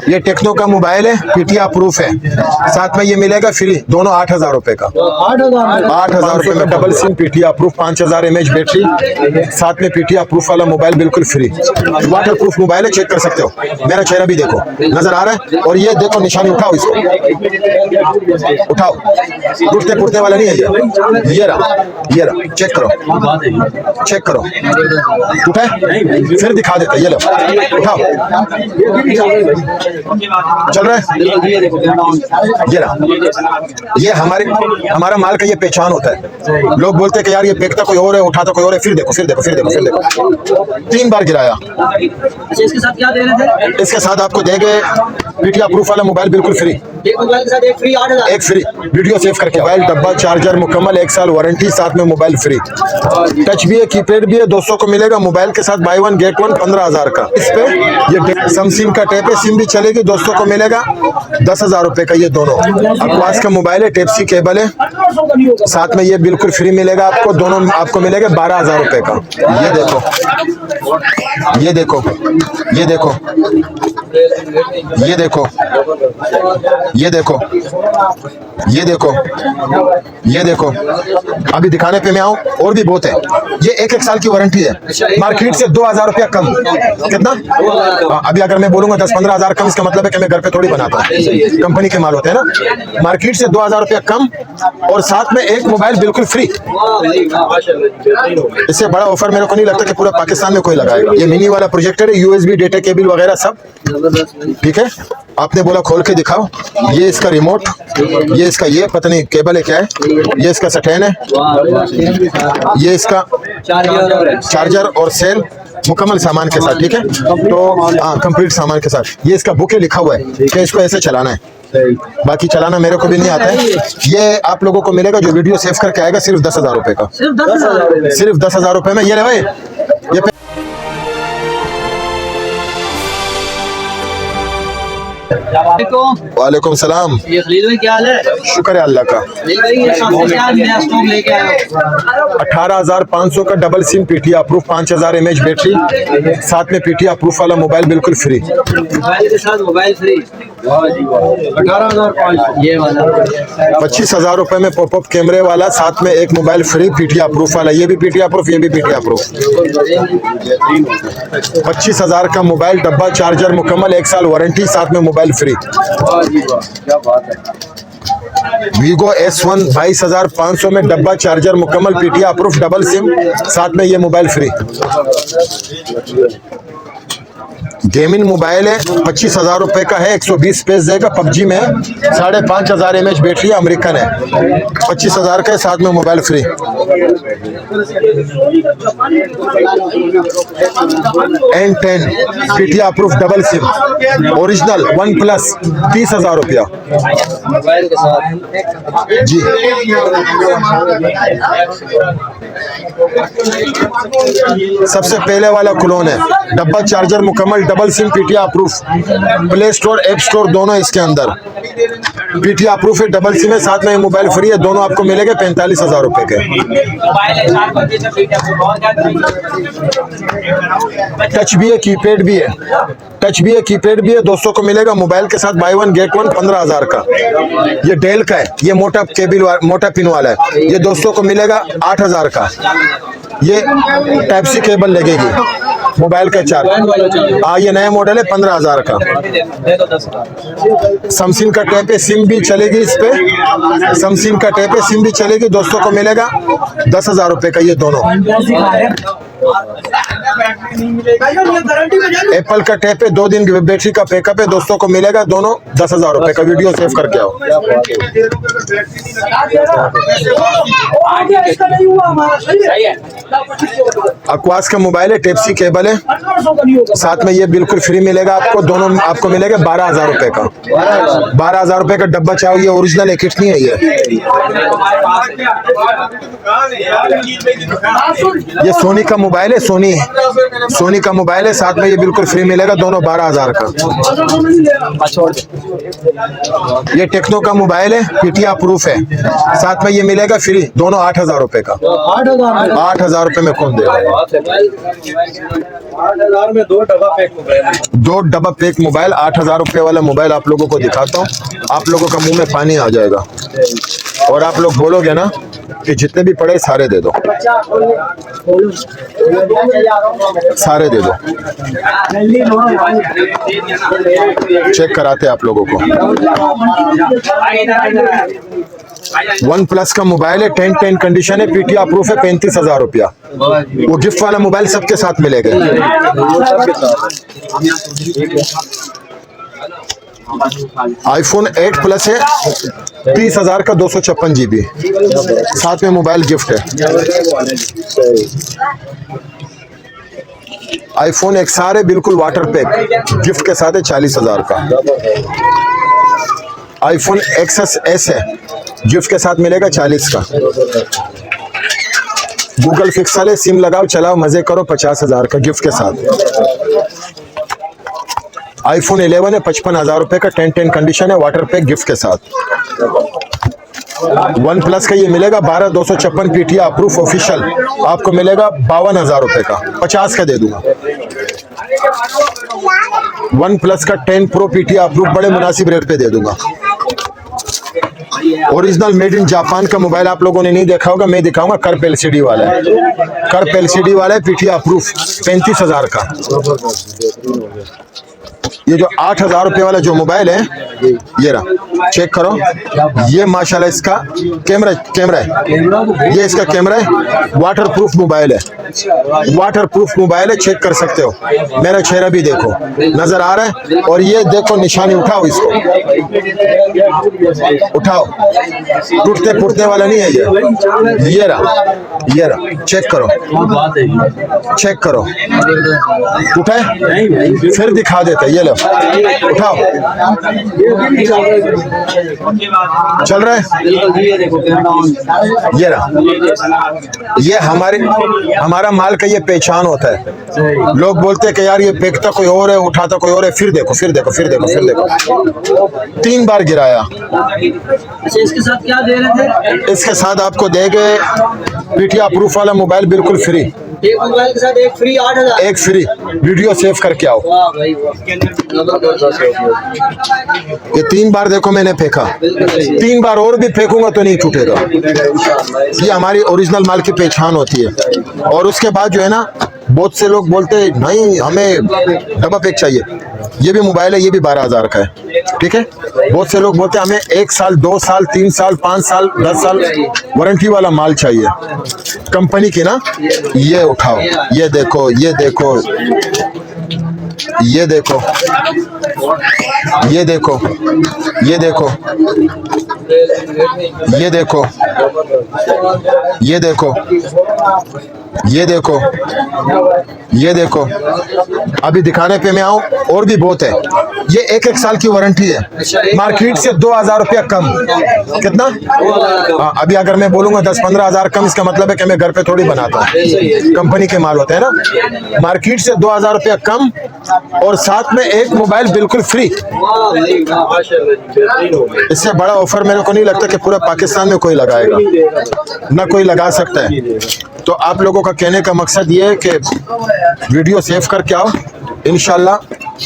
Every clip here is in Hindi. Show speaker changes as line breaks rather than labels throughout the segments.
ये टेक्नो का मोबाइल है, पीटीआर प्रूफ है, साथ में ये मिलेगा फ्री, दोनों 8,000 रुपए का। 8,000 रुपए में double SIM PTR proof, 5000 mAh battery, साथ में पीटीआर प्रूफ वाला मोबाइल बिल्कुल फ्री। वाटर प्रूफ मोबाइल है, चेक कर सकते हो। मेरा चेहरा भी देखो, नजर आ रहा है। और ये देखो निशानी, उठाओ इसको, उठाओ, टूटते फूटने वाला नहीं है ये रहा, ये रहा, चेक करो, चेक करो, उठा है? फिर दिखा देते, ये लो, उठाओ, चल रहा है, ये रहा। ये हमारा माल का ये पहचान होता है। लोग बोलते हैं कि यार ये फेंकता कोई और है, उठाता कोई और है, फिर देखो, फिर देखो, फिर देखो, फिर देखो, 3 बार गिराया।
इसके साथ क्या दे रहे थे?
इसके साथ आपको देंगे पीटीआर प्रूफ वाला मोबाइल बिल्कुल फ्री,
एक मोबाइल के साथ एक फ्री, 8,000
एक फ्री, वीडियो सेव करके, मोबाइल डब्बा, चार्जर मुकम्मल, 1 साल वारंटी, साथ में मोबाइल फ्री। टच भी है, कीपैड भी है, दोस्तों को मिलेगा मोबाइल के साथ बाय 1 गेट 1 15,000 का। इस पे ये समसिम का टैप है, सिम भी चलेगी, दोस्तों को मिलेगा 10,000 रुपए का। ये दोनों अक्वास का मोबाइल है, टाइप सी केबल है, साथ में ये बिल्कुल फ्री मिलेगा आपको। दोनों आपको मिलेगा 12,000 रुपए का। ये देखो, ये देखो, ये देखो, ये देखो, ये देखो, ये देखो, ये देखो, अभी दिखाने पे मैं आऊं, और भी बहुत है। ये 1 साल की वारंटी है, मार्केट से 2,000 रुपया कम। कितना? अभी अगर मैं बोलूंगा 10-15 हजार कम, इसका मतलब है कि मैं घर पे थोड़ी बनाता हूँ, कंपनी के माल होते हैं ना। मार्केट से 2,000 रुपया कम, और साथ में एक मोबाइल बिल्कुल फ्री। इससे बड़ा ऑफर मेरे को नहीं लगता कि पूरा पाकिस्तान में कोई लगाएगा। ये मिनी वाला प्रोजेक्टर है, यूएसबी डेटा केबल वगैरह सब ठीक है। आपने बोला खोल के दिखाओ। ये इसका रिमोट, ये इसका, ये पता नहीं केबल है क्या है, ये इसका सटैन है, ये इसका चार्जर और सेल मुकम्मल सामान के साथ, ठीक है। तो कंप्लीट सामान के साथ। ये इसका बुक है, लिखा हुआ है कि इसको ऐसे चलाना है, बाकी चलाना मेरे को भी नहीं आता है। ये आप लोगों को मिलेगा जो वीडियो सेव करके आएगा, सिर्फ 10,000 रुपए का, सिर्फ 10,000 रुपए में। ये रहे, ये वालेकुम सलाम।
ये खलील भाई क्या हाल है?
शुक्र है अल्लाह का।
ये सबसे क्या नया स्टॉक लेके आए हो?
18,500 का double SIM PTR proof, 5000 mAh battery, साथ में पीटीआर प्रूफ वाला मोबाइल बिल्कुल फ्री।
मोबाइल के साथ मोबाइल फ्री, 18,500 ये वाला।
25,000 रुपए में पॉपअप कैमरे वाला, साथ में एक मोबाइल फ्री पीटीआर प्रूफ वाला। ये भी पीटीआर प्रूफ, ये भी पीटीआर प्रूफ। 25,000 का मोबाइल डब्बा, चार्जर मुकम्मल, 1 साल वारंटी, साथ में मोबाइल फ्री।
क्या बात है।
वीगो S1 22,500 में डब्बा, चार्जर मुकम्मल, पीटीआर प्रूफ, डबल सिम, साथ में ये मोबाइल फ्री। गेमिंग मोबाइल है, 25,000 रुपए का है, 120 पेज देगा, पबजी में 5,500 mAh बैटरी, अमेरिकन है, 25,000 का है, साथ में mobile free. N10 PTR proof double SIM, original OnePlus, 30,000 रुपया
मोबाइल के साथ
जी। सबसे पहले वाला क्लोन है, डब्बा, चार्जर मुकम्मल, double SIM, PTR proof, play store, app store दोनों इसके अंदर। पीटीआर प्रूफ है, डबल सिम है, साथ में मोबाइल फ्री है। दोनों आपको मिलेंगे 45,000 रुपए के। टच भी है, कीपैड भी है, टच भी है, कीपैड भी है, दोस्तों को मिलेगा मोबाइल के साथ बाय 1 गेट 1 15,000 का। ये डेल का है, ये मोटा केबल, मोटा पिन वाला है, ये दोस्तों को मिलेगा 8,000 का। ये टाइप सी केबल लगेगी मोबाइल का चार्ज। ये नया मॉडल है, 15,000 का। समसिम का टैप है, सिम भी चलेगी इस पे, समसिम का टैप है, सिम भी चलेगी, दोस्तों को मिलेगा 10,000 रुपए का। ये दोनों एप्पल का टैप है, 2 दिन बैटरी का बैकअप है, दोस्तों को मिलेगा दोनों 10,000 रुपए का। वीडियो सेव करके आओ। अक्वास का मोबाइल है, टाइप सी केबल है, साथ में ये बिल्कुल फ्री मिलेगा आपको। दोनों आपको मिलेगा 12,000 रुपए का। 12,000 रुपए का डब्बा चाहो, ये ओरिजिनल है, किट नहीं है ये सोनी का मोबाइल मोबाइल है सोनी का मोबाइल है, साथ में ये बिल्कुल फ्री मिलेगा, दोनों 12,000 का। ये टेक्नो का मोबाइल है, पीटीआर प्रूफ है, साथ में ये मिलेगा फ्री, दोनों 8,000 रुपए का। 8,000 रुपए में कौन देगा?
8,000 में 2 डब्बा पैक मोबाइल।
2 डब्बा पैक मोबाइल। 8,000 रुपए वाला मोबाइल आप लोगों को दिखाता हूँ, आप लोगों का मुंह में पानी आ जाएगा और आप लोग बोलोगे ना कि जितने भी पड़े सारे दे दो, सारे दे दो। चेक कराते आप लोगों को। वन प्लस का मोबाइल है, 10 कंडीशन है, पीटीआर प्रूफ है, 35,000 रुपया। वो गिफ्ट वाला मोबाइल सबके साथ मिलेगा। आईफोन 8 प्लस है, 30,000 का, 256 GB, साथ में मोबाइल गिफ्ट है। आईफोन XR है, बिल्कुल वाटर पैक, गिफ्ट के साथ है, 40,000 का। आईफोन XS है, गिफ्ट के साथ मिलेगा 40 का। गूगल पिक्सल है, सिम लगाओ चलाओ मजे करो, 50,000 का, गिफ्ट के साथ। आईफोन 11 है, 55,000 रुपए का, 10 कंडीशन है, वाटर पैक, गिफ्ट के साथ। वन प्लस का ये मिलेगा 12,256 पीटीआर प्रूफ ऑफिशियल, आपको मिलेगा 52,000 रुपए का, 50 का दे दूंगा। वन प्लस का 10 प्रो पीटीआर प्रूफ बड़े मुनासिब रेट पे दे दूंगा। ओरिजिनल मेड इन जापान का मोबाइल आप लोगों ने नहीं देखा होगा, मैं दिखाऊंगा। कर्व एलसीडी वाला है, कर्व एलसीडी वाला है, पीटीआर प्रूफ, 35,000 का। ये जो 8,000 रुपए वाला जो मोबाइल है, ये रहा, चेक करो। ये माशाल्लाह इसका कैमरा है, ये इसका कैमरा है, वाटर प्रूफ मोबाइल है, वाटर प्रूफ मोबाइल है, चेक कर सकते हो। मेरा चेहरा भी देखो, नजर आ रहा है। और ये देखो निशानी, उठाओ इसको, उठाओ, टूटने फूटने वाला नहीं है ये रहा, चेक करो, चेक करो। उठाए फिर दिखा देते, ये लो, उठाओ, चल रहा है, ये रहा। ये हमारा माल का ये पहचान होता है। लोग बोलते हैं कि यार ये फेंकता कोई और है, उठाता कोई और है, फिर देखो 3 बार गिराया।
अच्छा, इसके साथ क्या दे रहे थे?
इसके साथ आपको देंगे पीटीआर प्रूफ वाला मोबाइल बिल्कुल फ्री,
एक मोबाइल के साथ एक फ्री, 8,000
एक फ्री। वीडियो सेव करके आओ।
वाह भाई वाह।
ये 3 बार देखो मैंने फेंका, 3 बार और भी फेंकूंगा तो नहीं टूटेगा। ये हमारी ओरिजिनल माल की पहचान होती है। और उसके बाद जो है ना, बहुत से लोग बोलते हैं नहीं हमें डब्बा पैक चाहिए। ये भी मोबाइल है, ये भी 12,000 का है, ठीक है। बहुत से लोग बोलते हैं हमें 1 साल 2 साल 3 साल 5 साल 10 साल वारंटी वाला माल चाहिए कंपनी की ना। ये उठाओ, ये देखो, ये देखो, ये देखो, ये देखो, ये देखो, ये देखो, ये देखो, ये देखो, ये देखो। अभी दिखाने पे मैं आऊं, और भी बहुत है। ये 1 साल की वारंटी है, मार्केट से 2,000 रुपया कम। कितना? हाँ, अभी अगर मैं बोलूंगा 10-15 हजार कम, इसका मतलब है कि मैं घर पे थोड़ी बनाता हूँ, कंपनी के माल होते हैं ना। मार्केट से 2,000 रुपया कम, और साथ में एक मोबाइल बिल्कुल फ्री। इससे बड़ा ऑफर मेरे को नहीं लगता कि पूरा पाकिस्तान में कोई लगाएगा, ना कोई लगा सकता है। तो आप लोगों का कहने का मकसद ये है कि वीडियो सेव करके आओ, इंशाल्लाह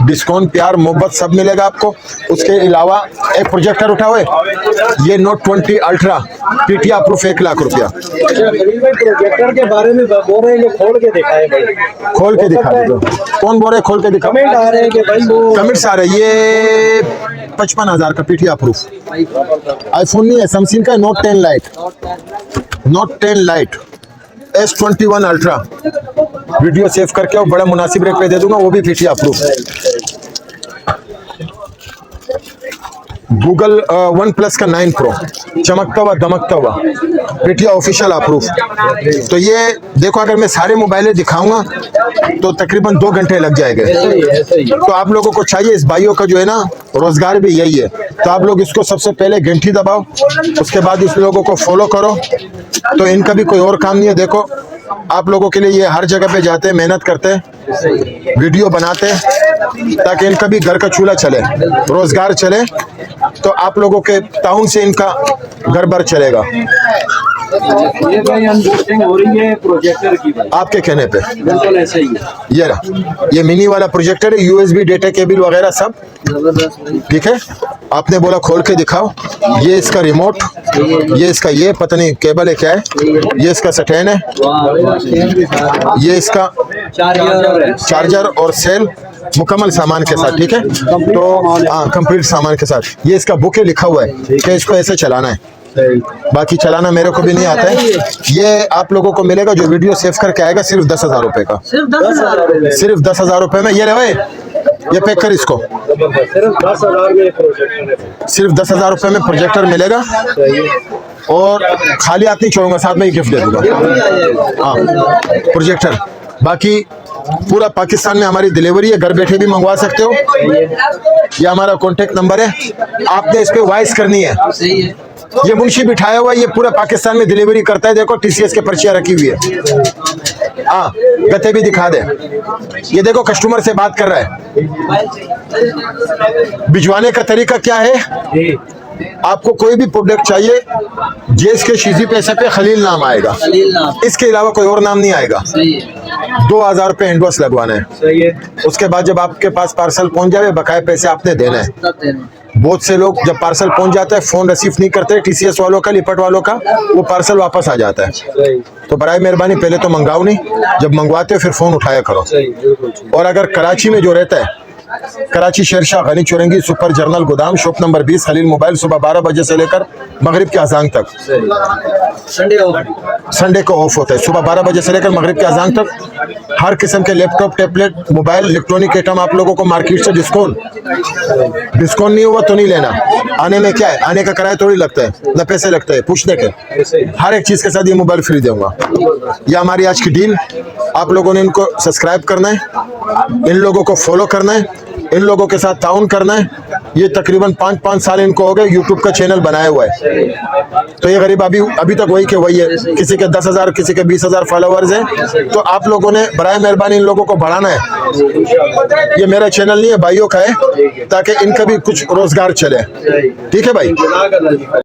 डिस्काउंट, प्यार, मोहब्बत सब मिलेगा आपको। उसके अलावा एक प्रोजेक्टर उठा हुआ है, ये note 20 ultra PTR proof, 1 lakh रुपया।
प्रोजेक्टर के बारे में बोल रहे हैं, खोल के दिखाए भाई,
खोल के दिखा दो। कौन बोल रहे खोल के दिखा?
कमेंट आ रहे हैं कि भाई वो
कमेंट्स आ रहे हैं। ये 55,000 का पीटीआर प्रूफ आईफोन नहीं है, सैमसंग का note 10 light, note 10 light S21 ultra. Video save करके और बड़ा मुनासिब रेट पे दे दूंगा, वो भी PTR proof. Google one plus का 9 प्रो, चमकता हुआ दमकता हुआ, पीटीआर ऑफिशियल अप्रूव। तो ये देखो, अगर मैं सारे मोबाइलें दिखाऊंगा तो तकरीबन 2 घंटे लग जाएंगे। तो आप लोगों को चाहिए, इस भाइयों का जो है ना रोजगार भी यही है, तो आप लोग इसको सबसे पहले घंटी दबाओ, उसके बाद इस लोगों को फॉलो करो। तो इनका भी कोई और काम नहीं है। देखो आप लोगों के लिए ये हर जगह पे जाते हैं, मेहनत करते हैं, वीडियो बनाते हैं ताकि इनका भी घर का चूल्हा चले, रोजगार चले, तो आप लोगों के ताउन से इनका घर भर चलेगा।
ये भाई अनबॉक्सिंग हो रही है प्रोजेक्टर की भाई,
आपके कहने पे
बिल्कुल ऐसे ही है।
ये रहा, ये मिनी वाला प्रोजेक्टर है, यूएसबी डेटा केबल वगैरह सब
जबरदस्त भाई।
ठीक है। आपने बोला खोल के दिखाओ, ये इसका रिमोट, ये इसका ये पता नहीं केबल है क्या है, ये इसका स्टैंड है, ये इसका चार्जर और सेल मुकम्मल सामान के साथ, ठीक है। तो हाँ, कंप्लीट सामान के साथ। ये इसका बुक है, लिखा हुआ है कि इसको ऐसे चलाना है, बाकी चलाना मेरे को भी नहीं आता है। ये आप लोगों को मिलेगा जो वीडियो सेव करके आएगा सिर्फ 10,000 रुपए का, सिर्फ 10,000 रुपए में। ये रहे, ये पैक कर इसको,
सिर्फ 10,000 में प्रोजेक्टर है,
सिर्फ 10,000 रुपए में प्रोजेक्टर मिलेगा और खाली हाथ नहीं छोड़ूंगा, साथ में ही गिफ्ट दे दूंगा। हाँ, प्रोजेक्टर। बाकी पूरा पाकिस्तान में हमारी डिलीवरी है, घर बैठे भी मंगवा सकते हो। ये हमारा कॉन्टेक्ट नंबर है, आपने इस पे वॉइस करनी है। ये मुंशी बिठाया हुआ है, ये पूरा पाकिस्तान में डिलीवरी करता है। देखो टीसीएस के पर्चियां रखी हुई है। हाँ, गते भी दिखा दे। ये देखो कस्टमर से बात कर रहा है। भिजवाने का तरीका क्या है, आपको कोई भी प्रोडक्ट चाहिए, जेस के शीजी पैसे पे खलील नाम आएगा, इसके अलावा कोई और नाम नहीं आएगा। 2,000 रुपए एंडोस लगवाना है।
सही है।
उसके बाद जब आपके पास पार्सल पहुंच जाए, बकाया पैसे आपने देना है। बहुत से लोग जब पार्सल पहुंच जाता है फोन रिसीव नहीं करते, टीसीएस वालों का, लिपट वालों का, वो पार्सल वापस आ जाता है। तो बराए मेहरबानी पहले तो मंगाओ नहीं, जब मंगवाते हो फिर फोन उठाया करो। और अगर कराची में जो रहता है, कराची शेरशाह गनी चौरंगी सुपर जर्नल गोदाम, शॉप नंबर 20, खलील मोबाइल, सुबह 12 बजे से लेकर मगरिब के अजान तक। संडे को ऑफ होता है, सुबह 12 बजे से लेकर मगरिब के अजान तक। हर किस्म के laptop, tablet, mobile, electronic item आप लोगों को मार्केट से डिस्काउंट नहीं हुआ तो नहीं लेना। आने में क्या है, आने का किराया थोड़ी लगता है, न पैसे लगते हैं पूछने के। हर एक चीज के साथ ये मोबाइल फ्री दूंगा। ये हमारी आज की डील। आप लोगों ने इनको सब्सक्राइब करना है, इन लोगों को फॉलो करना है, इन लोगों के साथ ताउन करना है। ये तकरीबन 5 साल इनको हो गए यूट्यूब का चैनल बनाया हुआ है। तो ये गरीब अभी तक वही के वही है, किसी के 10,000 किसी के 20,000 फॉलोअर्स हैं। तो आप लोगों ने बराए मेहरबानी इन लोगों को बढ़ाना है। ये मेरा चैनल नहीं है, भाइयों का है, ताकि इनका भी कुछ रोजगार चले। ठीक है भाई।